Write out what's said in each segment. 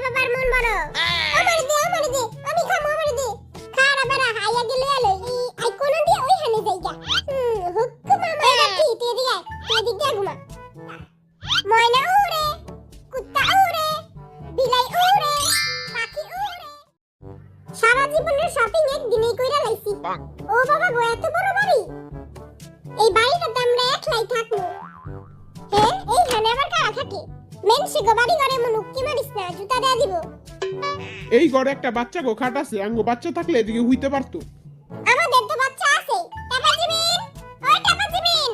বাবার মন বড় আমারে দে আমি খামো আমারে দে খাড়া বেড়া হাইয়া গেলে আলো আই কোন দিয়ে ওই হানে যাইগা হুক্কু মামা রাখি তেদি ঘুমা ময়না উড়ে কুত্তা উড়ে বিলাই উড়ে পাখি উড়ে সারা জীবনের শপিং একদিনেই কইরা লাইছি ও বাবা গো এত বড় বাড়ি এই বাড়িটাতে আমরা একলাই থাকবো হ্যাঁ এই হানে আবার কারা থাকে মেনসে গবাড়ি ঘরে মনুক্কি মারিস না জুতা দেয়া দিব এই ঘরে একটা বাচ্চা গো খাট আছে আঙ্গো বাচ্চা থাকলে এদিকে হইতে পারতো আমাদের তো বাচ্চা আছে টাকা দিবেন ওই টাকা দিবেন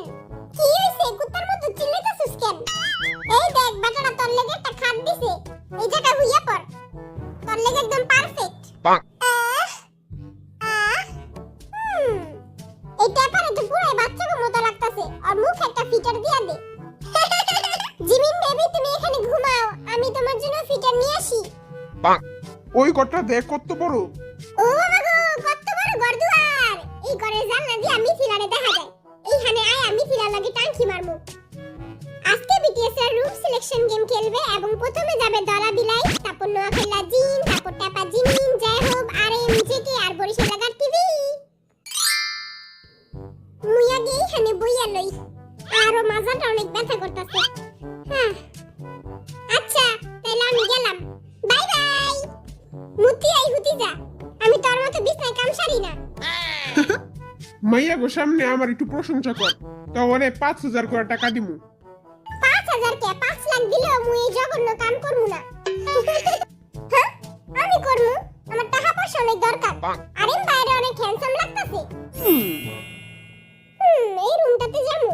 কি হইছে কুত্তার মতো চিল্লাইতাছিস কেন এই দেখ বাটাটা তোর লাগি একটা খাট দিছে এই জায়গা হইয়া পড় তোর লাগি একদম পারফেক্ট এই ট্যাপারে তো পুরো বাচ্চার মতো লাগতাছে আর মুখ একটা ফিটার দিয়া দে জিমিন বেবি তুমি এখানে ঘুমাও আমি তোমার জন্য ফিটার নিয়ে আসি ওই ঘরটা দেখ কত বড় ও বাবা গো কত বড় ঘরদুয়ার এই ঘরের জানলা দিয়ে আমি ফিলারে দেখা যায় এইখানে আয় আমি ফিলার লাগি টাঙ্কি মারমু আজকে বিটিএস এর রুম সিলেকশন গেম খেলবে এবং প্রথমে যাবে দলা বিলাই তারপর নোয়াখালী জিন তারপর টাপা জিমিন জয় হোক আর এমজেকে আর বরিশাল লাগার টিভি মুইয়া গেই এখানে বইয়া লই আরো মাজাটা অনেক ব্যথা করতেছে হ্যাঁ আচ্ছা তাহলে আমি গেলাম বাই বাই মুতি আই হুতি যা আমি তোর মতো বিছনায় কাম সারি না মাইয়া গো সামনে আমার একটু প্রশংসা কর তো ওরে 5000 করে টাকা দিমু 5000 কে 5 লাখ দিলেও মুই এই জঘন্য কাম করমু না হ্যাঁ আমি করমু আমার টাকা পয়সা অনেক দরকার আরে বাইরে অনেক হ্যান্ডসাম লাগতাছে এই রুমটাতে যাবো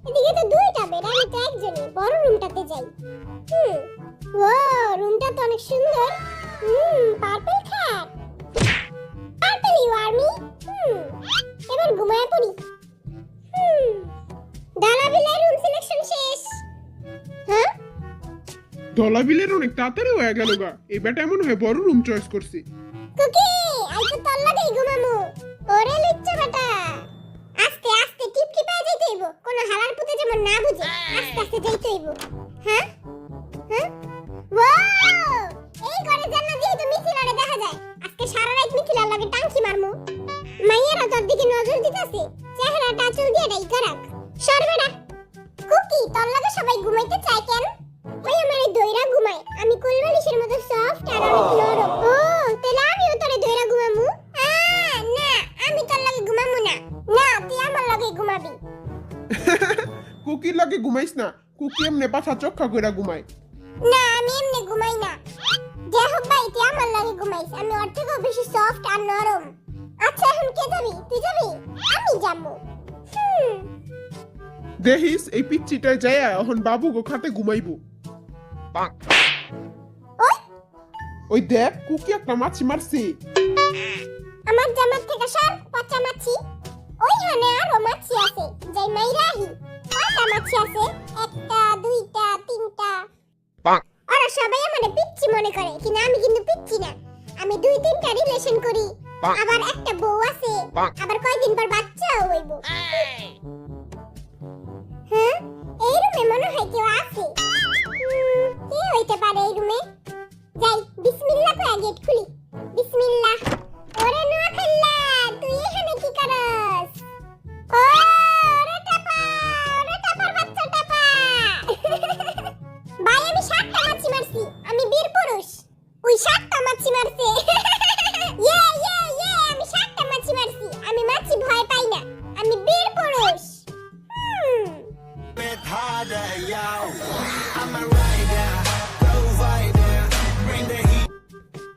এদিকে তো দুইটা বেড আমি তো একজনই বড় রুমটাতে যাই ও রুমটা তো অনেক সুন্দর পার্পল খাট পার্পল ইউ আর মি এবার ঘুমায় পড়ি দালাবিলের রুম সিলেকশন শেষ হ্যাঁ দলাবিলের অনেক তাড়াতাড়ি হয়ে গেল গা এই বেটা এমন হয় বড় রুম চয়েস করছি কুকি আই তো তোর লাগেই ঘুমামু ওরে লুচ্চা বেটা আস্তে আস্তে টিপটি পায়ে যাইতে হইব কোন হালার পুতে যেমন না বুঝে আস্তে আস্তে যাইতে হইব হ্যাঁ হ্যাঁ ওয়াও এই ঘরে জান্নাত দিয়ে তো মিথিলারে দেখা যায় আজকে সারা রাত মিথিলার লাগে টাঙ্কি মারমু মাইয়ারা তোর দিকে নজর দিতাছে চেহারাটা চুল দিয়ে ডাইকা রাখ সরবেড়া কুকি তোর লাগে সবাই ঘুমাইতে চায় কেন ওই আমারে দইরা ঘুমায় আমি কুলবালিশের মতো সফট আর অনেক নরম ও তাহলে আমিও তোরে দইরা ঘুমামু না আমি তোর লাগে ঘুমামু না না তুই আমার লাগে ঘুমাবি কুকির লাগে ঘুমাইস না কুকি এমনি পাছা চক্কা কইরা ঘুমায় না আমি এমনি ঘুমাই না দেখো ভাই তুই আমার লাগে ঘুমাইস আমি ওর থেকেও বেশি সফট আর নরম আচ্ছা এখন কে যাবি তুই যাবি আমি যাবো দেখিস এই পিচ্চিটায় যায়া এখন বাবু গো খাটে ঘুমাইবো ওই ওই দেখ কুকি একটা মাছি মারছে আমার জামার থেকে সর পচা মাছি ওইখানে আরো মাছি আছে যাই মাইরাহি কয়টা মাছি আছে একটা দুইটা তিনটা ওরা সবাই আমারে পিচ্চি মনে করে কিন্তু আমি কিন্তু পিচ্চি না আমি দুই তিনটা রিলেশন করি আবার একটা বউ আছে আবার কয়দিন পর বাচ্চাও হইব হ্যাঁ এই রুমে মনে হয় কেউ আছে কে হইতে পারে এই রুমে যাই বিসমিল্লাহ কয়ে গেট খুলি বিসমিল্লাহ ওরে নোয়াখাল্লা তুই এখানে কি করস ওরে টাপার বাচ্চা টাপা ভাই আমি 7টা মাছি মারছি আমি বীর পুরুষ ওই 7টা মাছি মারছে ইয়ে আমি 7টা মাছি মারছি আমি মাছি ভয় পাই না আমি বীর পুরুষ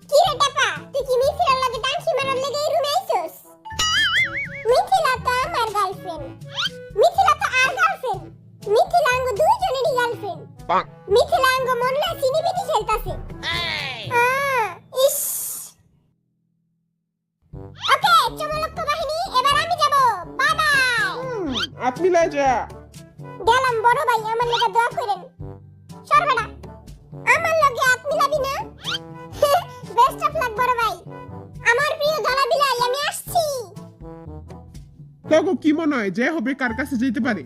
কি রে টাপা তুই কি মিথিলার লাগে টাঙ্কি মারার লাগে এই রুমে আইছস মিথিলা তো আমার গার্লফ্রেন্ড মিথিলা তো আর গার্লফ্রেন্ড মিথিলা আঙ্গ দুইজনেরই গার্লফ্রেন্ড মিথিলা আঙ্গ মনলে সিনিবিটি খেলতাছে ইস ওকে চমলক্ষ বাহিনী এবার আমি যাব বাই বাই আপনি লাই যা গেলাম বড় ভাই আমার লাগা দোয়া করেন সরবেড়া আমার লগে হাত মিলাবি না বেস্ট অফ লাক বড় ভাই আমার প্রিয় দলা বিলাই আমি আসছি তগো কি মনে হয় যে হবে কার কাছে যেতে পারে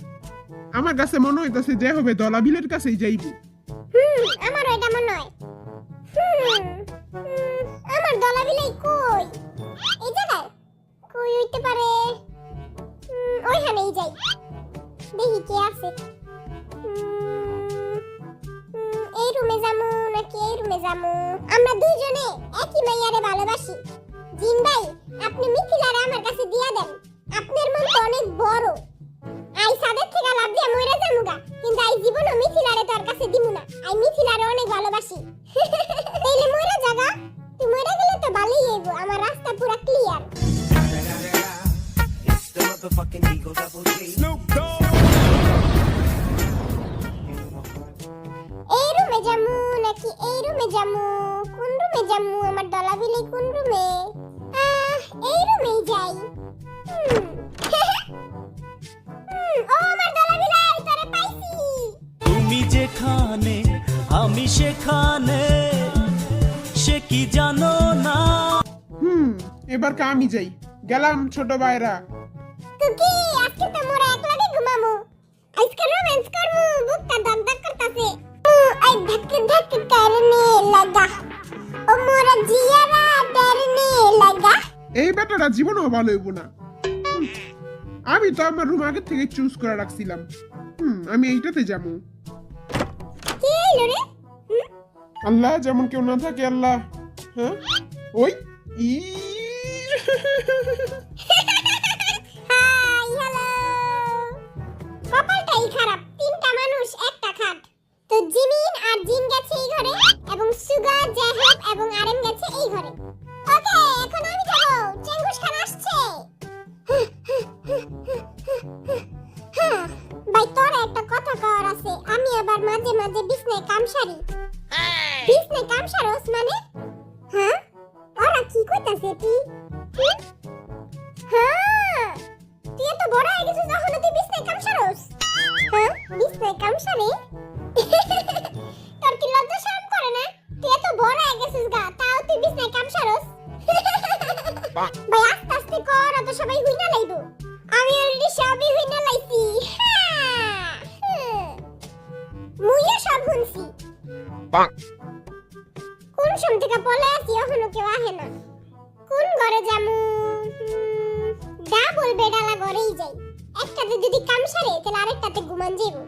আমার কাছে মনে হইতাছে যে হবে দলাবিলের কাছেই যাইবো আমারও এটা মনে হয় আমার দলা বিলাই কই এই জায়গায় কই হইতে পারে ওইখানেই যাই দেখি কে আছে এই রুমে যামু নাকি এই রুমে যামু আমরা দুইজনে একই মাইয়ারে ভালোবাসি জিন ভাই আপনি মিথিলারে আমার কাছে দিয়া দেন আপনার মন তো অনেক বড় আই সাদের থেকে লাভ দিয়া মইরা যামুগা কিন্তু আই জীবনও মিথিলারে তোর কাছে দিমু না আই মিথিলারে অনেক ভালোবাসি তাইলে মইরা জাগা তুই মইরা গেলে তো ভালোই হইব আমার রাস্তা পুরো clear It's the motherfucking Eagle Double G. Snoop Dogg. এই রুমে যামু নাকি এই রুমে যামু কোন রুমে যামু আমার দলা বিলাই কোন রুমে এই রুমেই যাই ও আমার দলা বিলাই তোরে পাইছি তুমি যেখানে আমি সেখানে সে কি জানো না এবার কা আমি যাই গেলাম ছোট ভাইরা তুকি আজকে তো মোরা একলাগে ঘুমামু আজকে রোম্যান্স করমু বুকটা দগদগ করতাছে আই ধক ধক করনে লাগা ও মোরা জিয়ারা ডরনে লাগা এই ব্যাটাটা জীবনও ভালো হইব না আমি তো আমার রুম আগে থেকে চুজ করে রাখছিলাম আমি এইটাতে যাবো কি হইলো রে আল্লাহ যেমন কেউ না থাকে আল্লাহ হ্যাঁ ওই ই হাই হ্যালো কপালটাই খারাপ তিনটা মানুষ একটা খাট তো জিমিন আর জিন গেছে এই ঘরে এবং সুগা জেহব এবং আরএম গেছে এই ঘরে ওকে এখন আমি যাব চেঙ্গুস খান আসছে ভাই তোর একটা কথা কওয়ার আছে আমি আবার মাঝে মাঝে বিছনায় কাম সারি বিছনায় কাম সারস মানে হ্যাঁ ওরা কি কইতাছে তুই হ্যাঁ তুই এত বড় হয়ে গেছিস যখন তুই বিছনায় কাম সারস হ্যাঁ বিছনায় কাম সারি তোর কি লজ্জা শরম করে না তুই এত বড় হয়ে গেছিস গা তাও তুই বিছনায় কাম সারস ভাই আস্তে আস্তে কর তো সবাই হুইনা লাইবো আমি অলরেডি সবই হুইনা লাইছি মুইও সব হুনছি কোন সম থেকে পলে আসি এখনো কেউ আহে না কোন ঘরে যামু ডাবল বেডালা ঘরেই যাই একটাতে যদি কাম সারে তাহলে আরেকটাতে ঘুমান যাইবো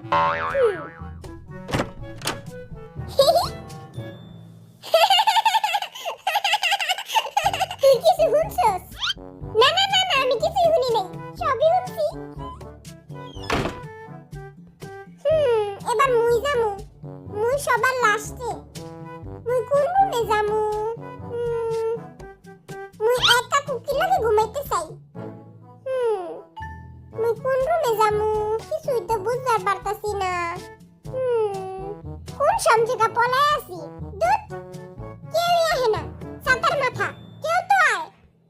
তুই কিছু শুনছস না না না না আমি কিছুই শুনি নাই সবই শুনছি এবার মুই যামু মুই সবার লাস্টে মুই কোন রুমে যামু মুই একা কুকি লাগে ঘুমাইতে চাই মুই কোন রুমে যামু কিছুই তো বুঝবার পারতাছি না কোন সমঝেকা পলায় আছি দুধ কেউই আহে না ছাতার মাথা কেউ তো আয়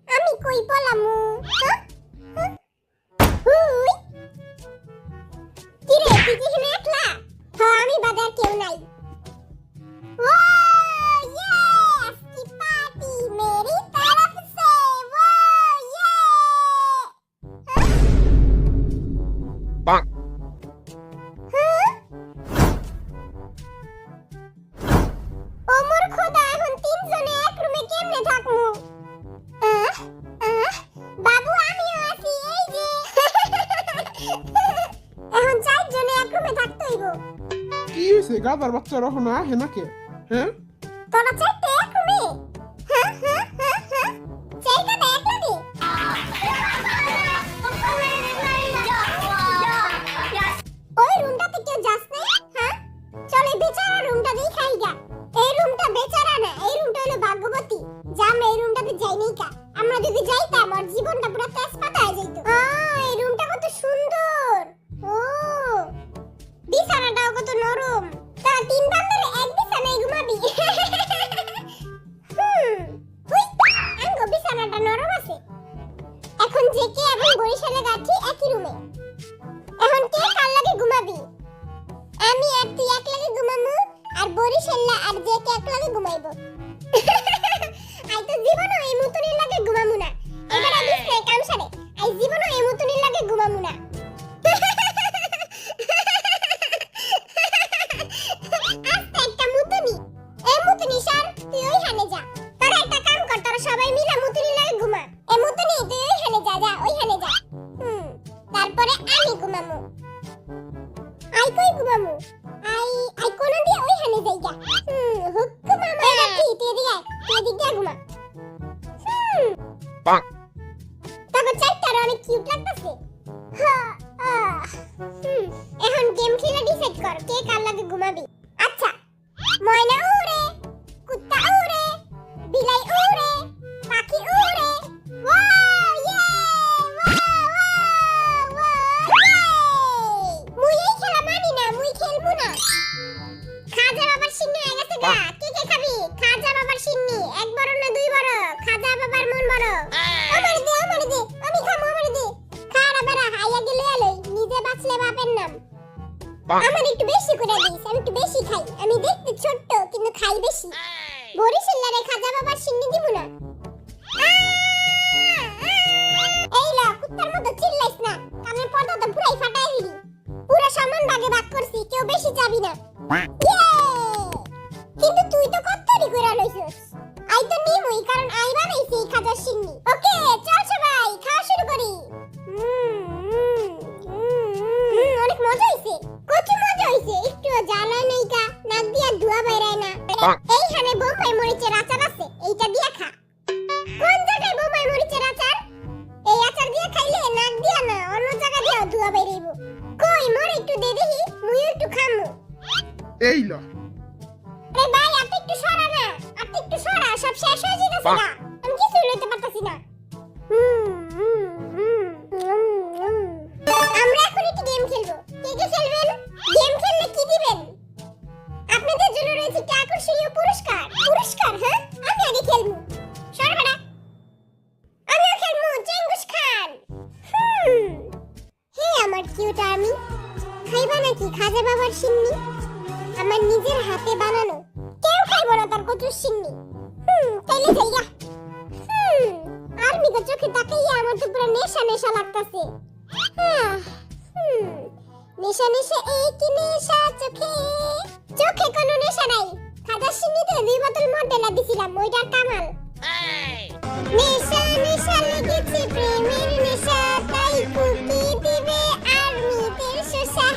আমি কই পলামু হুই কিরে তুই কি এখানে একলা হ্যাঁ আমি বাদে আর কেউ নাই वो यस की पार्टी मेरी तरफ से वो ये বাং ওমর খোদা এখন তিনজনে এক রুমে কেমনে থাকমু বাবু আমিও আছি এই যে এখন চারজনে এক রুমে থাকতে হইব কি হয়েছে গাদার বাচ্চারা এখনো আহে নাকি হ্যাঁ তোরা চারটে এক রুমে চারটা এক লাগে ওই রুমটাতে কেউ যাস নাই হ্যাঁ চল এই বেচারা রুমটা দিয়ে খাই গা এই রুমটা বেচারা না এই রুমটা হলো ভাগ্যবতী যা আমরা এই রুমটাতে যাই নাই কা আমরা যদি যাইতাম আমার জীবনটা পুরো তেজপাতা হয়ে যেত এই রুমটা কত সুন্দর ও বিছানাটাও কত নরম তা তিন বান্ধবী এক বিছানায় ঘুমাবি উই আঙ্গো বিছানাটা নরম আছে এখন জেকে এবং বরিশালে গাঠি একই রুমে এখন কে কার লাগে ঘুমাবি আমি আর তুই এক লাগে ঘুমামু আর বরিশাল্লা আর জেকে এক লাগে ঘুমাইবো আই তো জীবনও এই মুতুনির লাগে ঘুমামু না এবার আমি বিছনায় কাম সারে আই জীবনও এই মুতুনির লাগে ঘুমামু না আস্তে একটা মুতুনি লেগা হুক্কু মামা রাখি তুই এদিকে ঘুমা তবে চারটার অনেক কিউট লাগতেছে এখন গেম খেলে ডিসাইড কর কে কার লাগে ঘুমাবি আচ্ছা ময়না উড়ে কুত্তা উড়ে বিলাই উড়ে পাখি উড়ে ওয়াও ইয়ে মুই এই খেলা মানি না মুই খেলবো না খাজা বাবার সিন্নি হয়ে গেছে গা কে কে খাবি খাজা বাবার সিন্নি এক বড় না দুই বড় খাজা বাবার মন বড় আমারে দে আমি খামো আমারে দে খাড়া বেড়া হাইয়া গেলে আলোই নিজে বাঁচলে বাপের নাম আমার একটু বেশি করে দিস আমি একটু বেশি খাই আমি দেখতে ছোট্ট কিন্তু খাই বেশি বরিশালের খাজা বাবার সিন্নি দিব না এই লা কুত্তার মতো চিল্লাইস না কানের পর্দা তো পুরাই ফাটাই দিলি পুরো সমান ভাগে ভাগ করছি কেউ বেশি চাবি না কিন্তু তুই তো কত্তরি কইরা লইছস আই তো নিমই কারণ আই বানাইছি এই খাজার সিন্নি ওকে চল সবাই খাওয়া শুরু করি অনেক মজা হইছে কত মজা হইছে একটু জ্বালা নাই কা নাক দিয়া ধোয়া বাইরায় না এইখানে বোম্বাই মরিচের আচার আছে এইটা দিয়া খা কোন জায়গায় বোম্বাই মরিচের আচার এই আচার দিয়া খাইলে নাক দিয়া না অন্য জায়গা দিয়া ধোয়া বাইরাইব কই মোর একটু দে দেখি মুই একটু খামু এই ল আরে ভাই আপনি একটু সরা না আপনি একটু সরা সব শেষ হয়ে যাচ্ছে না আমি কিছু লইতে পারতাছি না আমরা এখন একটু গেম খেলবো কে কে খেলবেন গেম খেললে কি দিবেন আপনাদের জন্য রয়েছে একটা আকর্ষণীয় পুরস্কার হ্যাঁ আমি আগে খেলবো সরবাড়া আমিও খেলবো চেঙ্গুস খান হে আমার কিউট আর্মি খাইবা নাকি খাজা বাবার সিন্নি আমার নিজের হাতে বানানো কেউ খাইবো না তার কচুর সিন্নি তাইলে যাইয়া আর্মি তো চোখে তাকাইয়া আমার তো পুরো নেশা লাগতাছে নেশা এই কি নেশা চোখে কোনো নেশা নাই খাজার সিন্নিতে 2 বোতল মডেলা দিছিলাম ওইটার কামাল নেশা লেগেছে প্রেমের নেশা তাই ফুকি দিবে আর্মিদের শোষা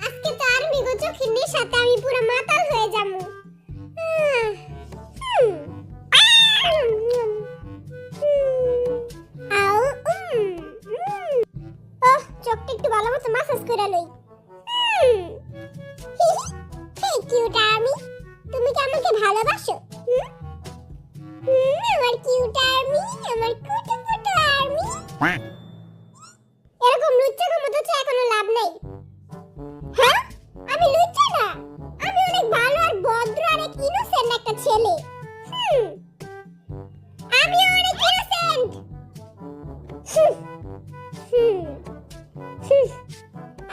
আজকে তো আর্মি গো চোখের নেশাতে আমি পুরো মাতাল হয়ে যাবো চোখটা একটু ভালো মতো মাসাজ করে লই কিউট আর্মি তুমি কি আমাকে ভালোবাসো আমার কিউট আর্মি আমার কুটু কুটু আর্মি এরকম লুচ্চা মতো তো এখনো লাভ নাই হ্যাঁ আমি লুচ্চা না আমি অনেক ভালো আর ভদ্র আর এক ইনোসেন্ট একটা ছেলে আমি অনেক ইনোসেন্ট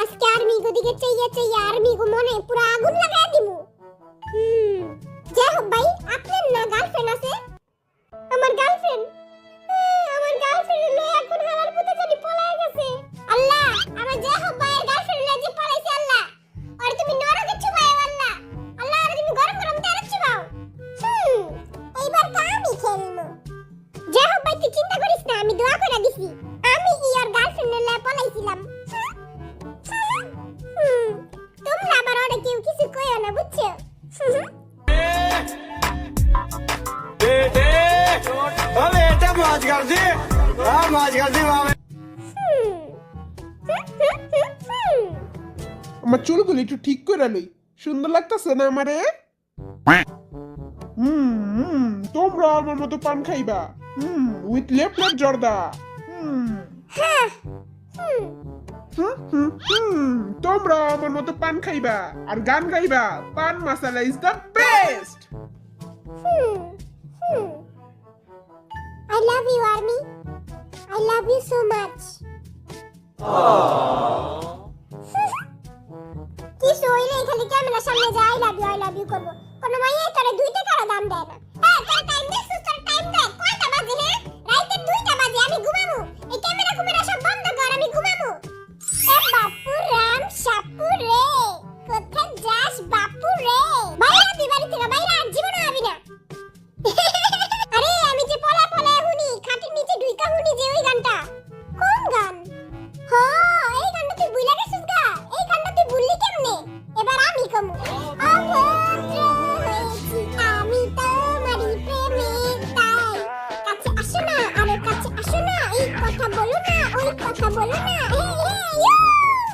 আজকে আর্মি গো দিকে চাইয়া আর্মি গো মনে পুরো আগুন লাগায় দিব যাই হোক ভাই আপনার না গার্লফ্রেন্ড আছে আমার গার্লফ্রেন্ড লয়ে এখন হালার পুতে জানি পলায় গেছে আল্লাহ আমার যাই হোক ভাইয়ের গার্লফ্রেন্ড লয়ে যে পলাইছে আল্লাহ আর তুমি নরকে ছুবাও আল্লাহ আর তুমি গরম তেলে ছুবাও এইবার তো আমি খেলবো যাই হোক ভাই তুই চিন্তা করিস না আমি দোয়া করে দিছি আমি ইয়ার গার্লফ্রেন্ড লয়ে পলাইছিলাম তোমরা আবার ওরে কেউ কিছু কইও না বুঝছো मौज कर दी मौज कर दी আমার চুলগুলো একটু ঠিক করে লই সুন্দর লাগতাছে না আমারে তোমরা আমার মতো পান খাইবা উইথ লেফট জর্দা তোমরা আমার মতো পান খাইবা আর গান গাইবা পান মশলা is the best I love you, Army. I love you so much. কি সইলে খালি ক্যামেরার সামনে যাই লাভ ইউ করব কোন মাইয়া তোরে 2 টাকার দাম দেয় না